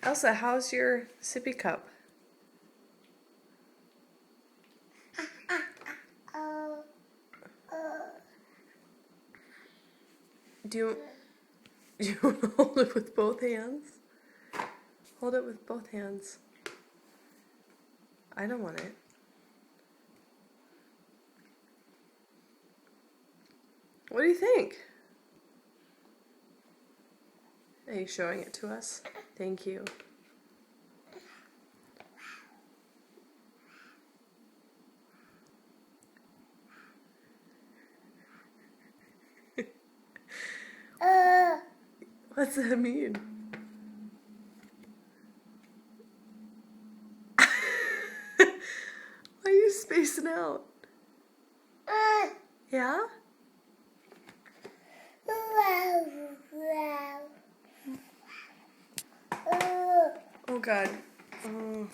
Elsa, how's your sippy cup? Do you want to hold it with both hands? Hold it with both hands. I don't want it. What do you think? Are you showing it to us? Thank you. What's that mean? Why are you spacing out? Yeah? Oh God.